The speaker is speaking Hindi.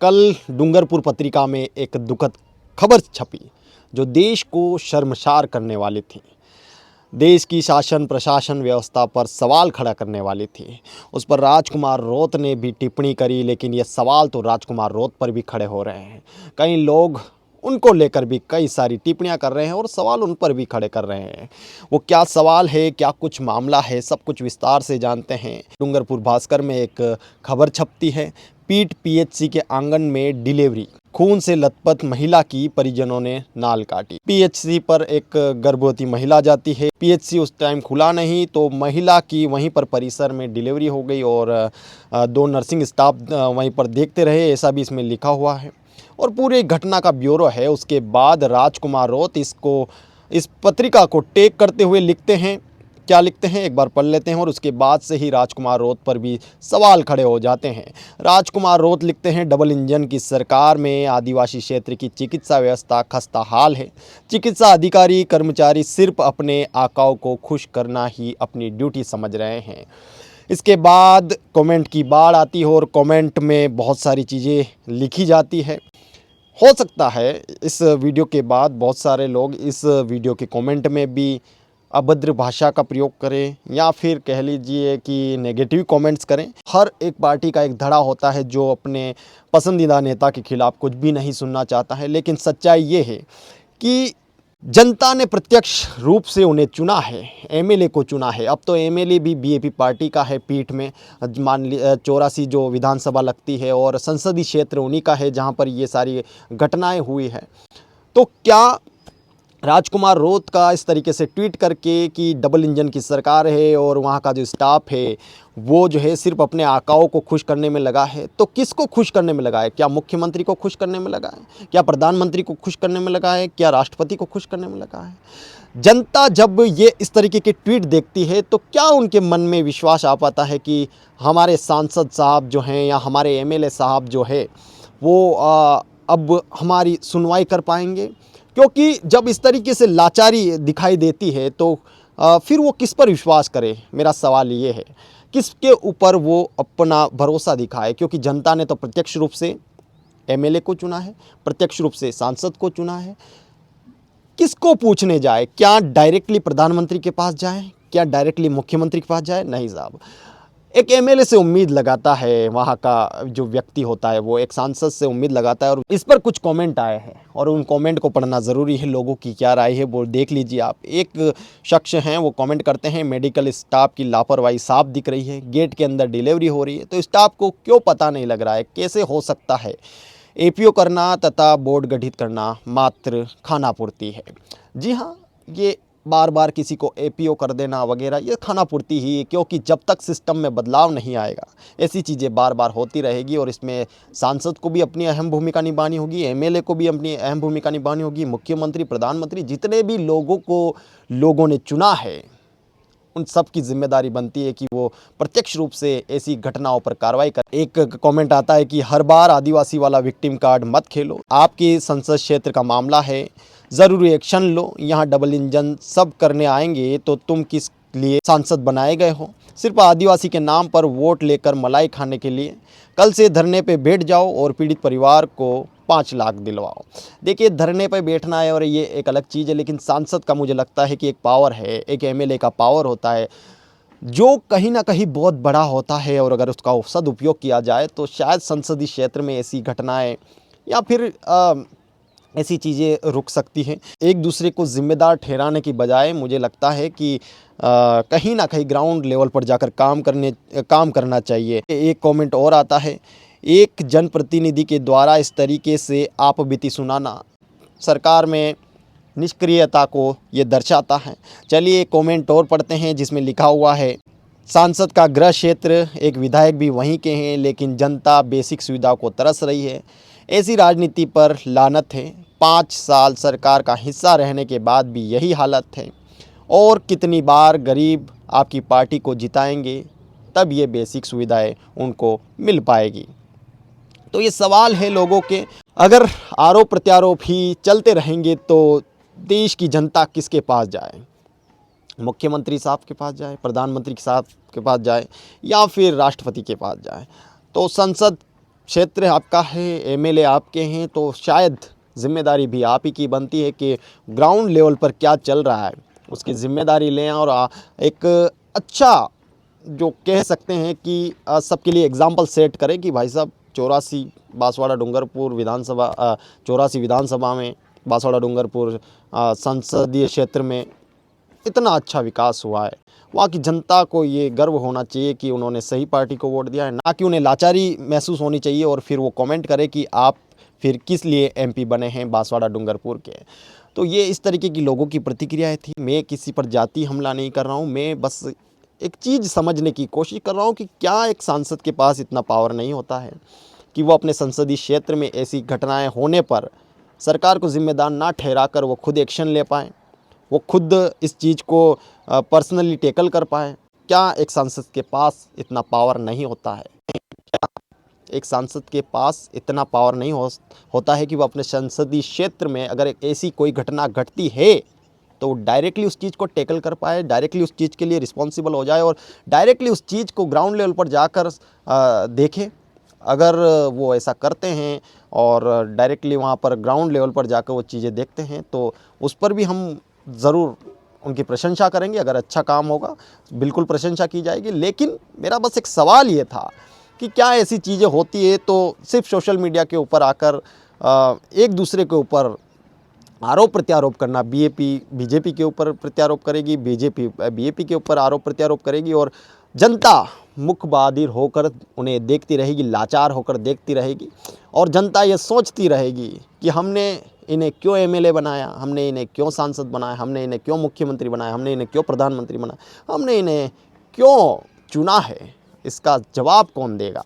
कल डूंगरपुर पत्रिका में एक दुखद खबर छपी जो देश को शर्मसार करने वाली थी। देश की शासन प्रशासन व्यवस्था पर सवाल खड़ा करने वाली थी। उस पर राजकुमार रौत ने भी टिप्पणी करी, लेकिन ये सवाल तो राजकुमार रौत पर भी खड़े हो रहे हैं। कई लोग उनको लेकर भी कई सारी टिप्पणियां कर रहे हैं और सवाल उन पर भी खड़े कर रहे हैं। वो क्या सवाल है, क्या कुछ मामला है, सब कुछ विस्तार से जानते हैं। डूंगरपुर भास्कर में एक खबर छपती है, पीट पीएचसी के आंगन में डिलीवरी, खून से लथपथ महिला की परिजनों ने नाल काटी। पीएचसी पर एक गर्भवती महिला जाती है। पीएचसी उस टाइम खुला नहीं, तो महिला की वहीं पर परिसर में डिलीवरी हो गई और दो नर्सिंग स्टाफ वहीं पर देखते रहे, ऐसा भी इसमें लिखा हुआ है और पूरे घटना का ब्यौरा है। उसके बाद राजकुमार रौत इस पत्रिका को टेक करते हुए लिखते हैं। क्या लिखते हैं एक बार पढ़ लेते हैं और उसके बाद से ही राजकुमार रौत पर भी सवाल खड़े हो जाते हैं। राजकुमार रौत लिखते हैं, डबल इंजन की सरकार में आदिवासी क्षेत्र की चिकित्सा व्यवस्था खस्ता हाल है। चिकित्सा अधिकारी कर्मचारी सिर्फ अपने आकाओं को खुश करना ही अपनी ड्यूटी समझ रहे हैं। इसके बाद कमेंट की बाढ़ आती है और कमेंट में बहुत सारी चीज़ें लिखी जाती है। हो सकता है इस वीडियो के बाद बहुत सारे लोग इस वीडियो के कमेंट में भी अभद्र भाषा का प्रयोग करें या फिर कह लीजिए कि नेगेटिव कमेंट्स करें। हर एक पार्टी का एक धड़ा होता है जो अपने पसंदीदा नेता के खिलाफ कुछ भी नहीं सुनना चाहता है, लेकिन सच्चाई ये है कि जनता ने प्रत्यक्ष रूप से उन्हें चुना है, एमएलए को चुना है। अब तो एमएलए भी बीएपी पार्टी का है। पीठ में मान ली 84 जो विधानसभा लगती है और संसदीय क्षेत्र उन्हीं का है जहां पर ये सारी घटनाएं हुई है। तो क्या राजकुमार रौत का इस तरीके से ट्वीट करके कि डबल इंजन की सरकार है और वहाँ का जो स्टाफ है वो जो है सिर्फ अपने आकाओं को खुश करने में लगा है, तो किसको खुश करने में लगा है? क्या मुख्यमंत्री को खुश करने में लगा है? क्या प्रधानमंत्री को खुश करने में लगा है? क्या राष्ट्रपति को खुश करने में लगा है? जनता जब ये इस तरीके के ट्वीट देखती है तो क्या उनके मन में विश्वास आ पाता है कि हमारे सांसद साहब जो हैं या हमारे एमएलए साहब जो है वो अब हमारी सुनवाई कर पाएंगे? क्योंकि जब इस तरीके से लाचारी दिखाई देती है तो फिर वो किस पर विश्वास करे? मेरा सवाल ये है, किसके ऊपर वो अपना भरोसा दिखाए? क्योंकि जनता ने तो प्रत्यक्ष रूप से एमएलए को चुना है, प्रत्यक्ष रूप से सांसद को चुना है। किसको पूछने जाए? क्या डायरेक्टली प्रधानमंत्री के पास जाए? क्या डायरेक्टली मुख्यमंत्री के पास जाए? नहीं साहब, एक एमएलए से उम्मीद लगाता है, वहाँ का जो व्यक्ति होता है वो एक सांसद से उम्मीद लगाता है। और इस पर कुछ कमेंट आए हैं और उन कमेंट को पढ़ना ज़रूरी है। लोगों की क्या राय है वो देख लीजिए आप। एक शख्स हैं वो कमेंट करते हैं, मेडिकल स्टाफ की लापरवाही साफ दिख रही है, गेट के अंदर डिलीवरी हो रही है तो स्टाफ को क्यों पता नहीं लग रहा है? कैसे हो सकता है? एपीओ करना तथा बोर्ड गठित करना मात्र खानापूर्ति है। जी हाँ, ये बार बार किसी को एपीओ कर देना वगैरह ये खानापूर्ति ही है, क्योंकि जब तक सिस्टम में बदलाव नहीं आएगा ऐसी चीज़ें बार बार होती रहेगी। और इसमें सांसद को भी अपनी अहम भूमिका निभानी होगी, एमएलए को भी अपनी अहम भूमिका निभानी होगी, मुख्यमंत्री प्रधानमंत्री जितने भी लोगों को लोगों ने चुना है उन सब की जिम्मेदारी बनती है कि वो प्रत्यक्ष रूप से ऐसी घटनाओं पर कार्रवाई कर। एक कमेंट आता है कि हर बार आदिवासी वाला विक्टिम कार्ड मत खेलो, आपके संसद क्षेत्र का मामला है, ज़रूरी एक्शन लो। यहाँ डबल इंजन सब करने आएंगे तो तुम किस लिए सांसद बनाए गए हो? सिर्फ आदिवासी के नाम पर वोट लेकर मलाई खाने के लिए? कल से धरने पे बैठ जाओ और पीड़ित परिवार को 5 लाख दिलवाओ। देखिए, धरने पे बैठना है और ये एक अलग चीज़ है, लेकिन सांसद का मुझे लगता है कि एक पावर है, एक एमएलए का पावर होता है जो कहीं ना कहीं बहुत बड़ा होता है। और अगर उसका सदुपयोग किया जाए तो शायद संसदीय क्षेत्र में ऐसी घटनाएं या फिर ऐसी चीज़ें रुक सकती हैं। एक दूसरे को जिम्मेदार ठहराने की बजाय मुझे लगता है कि कहीं ना कहीं ग्राउंड लेवल पर जाकर काम करना चाहिए। एक कमेंट और आता है, एक जनप्रतिनिधि के द्वारा इस तरीके से आप बीती सुनाना सरकार में निष्क्रियता को ये दर्शाता है। चलिए एक कमेंट और पढ़ते हैं जिसमें लिखा हुआ है, सांसद का गृह क्षेत्र, एक विधायक भी वहीं के हैं, लेकिन जनता बेसिक सुविधा को तरस रही है। ऐसी राजनीति पर लानत है। 5 साल सरकार का हिस्सा रहने के बाद भी यही हालत है। और कितनी बार गरीब आपकी पार्टी को जिताएंगे तब ये बेसिक सुविधाएं उनको मिल पाएगी? तो ये सवाल है लोगों के। अगर आरोप प्रत्यारोप ही चलते रहेंगे तो देश की जनता किसके पास जाए? मुख्यमंत्री साहब के पास जाए, प्रधानमंत्री साहब के पास जाए या फिर राष्ट्रपति के पास जाए? तो संसद क्षेत्र आपका है, एमएलए आपके हैं, तो शायद जिम्मेदारी भी आप ही की बनती है कि ग्राउंड लेवल पर क्या चल रहा है उसकी जिम्मेदारी लें और एक अच्छा जो कह सकते हैं कि सबके लिए एग्जाम्पल सेट करें कि भाई साहब 84 बांसवाड़ा डूंगरपुर विधानसभा 84 विधानसभा में बांसवाड़ा डूंगरपुर संसदीय क्षेत्र में इतना अच्छा विकास हुआ है। वहाँ की जनता को ये गर्व होना चाहिए कि उन्होंने सही पार्टी को वोट दिया है, ना कि उन्हें लाचारी महसूस होनी चाहिए और फिर वो कमेंट करे कि आप फिर किस लिए एमपी बने हैं बांसवाड़ा डूंगरपुर के। तो ये इस तरीके की लोगों की प्रतिक्रियाएं थी। मैं किसी पर जाति हमला नहीं कर रहा हूँ, मैं बस एक चीज़ समझने की कोशिश कर रहा हूँ कि क्या एक सांसद के पास इतना पावर नहीं होता है कि वो अपने संसदीय क्षेत्र में ऐसी घटनाएं होने पर सरकार को जिम्मेदार ना ठहराकर वो खुद एक्शन ले पाएँ, वो खुद इस चीज़ को पर्सनली टैकल कर पाए। क्या एक सांसद के पास इतना पावर नहीं होता है? क्या एक सांसद के पास इतना पावर नहीं होता है कि वो अपने संसदीय क्षेत्र में अगर एक ऐसी कोई घटना घटती है तो डायरेक्टली उस चीज़ को टैकल कर पाए, डायरेक्टली उस चीज़ के लिए रिस्पॉन्सिबल हो जाए और डायरेक्टली उस चीज़ को ग्राउंड लेवल पर जाकर देखे? अगर वो ऐसा करते हैं और डायरेक्टली वहाँ पर ग्राउंड लेवल पर जाकर वो चीज़ें देखते हैं तो उस पर भी हम ज़रूर उनकी प्रशंसा करेंगे। अगर अच्छा काम होगा बिल्कुल प्रशंसा की जाएगी। लेकिन मेरा बस एक सवाल ये था कि क्या ऐसी चीज़ें होती है तो सिर्फ सोशल मीडिया के ऊपर आकर एक दूसरे के ऊपर आरोप प्रत्यारोप करना, बीजेपी के ऊपर प्रत्यारोप करेगी, बीजेपी बीजेपी के ऊपर आरोप प्रत्यारोप करेगी और जनता मुख बधिर होकर उन्हें देखती रहेगी, लाचार होकर देखती रहेगी और जनता ये सोचती रहेगी कि हमने इन्हें क्यों एमएलए बनाया, हमने इन्हें क्यों सांसद बनाया, हमने इन्हें क्यों मुख्यमंत्री बनाया, हमने इन्हें क्यों प्रधानमंत्री बनाया, हमने इन्हें क्यों चुना है। इसका जवाब कौन देगा?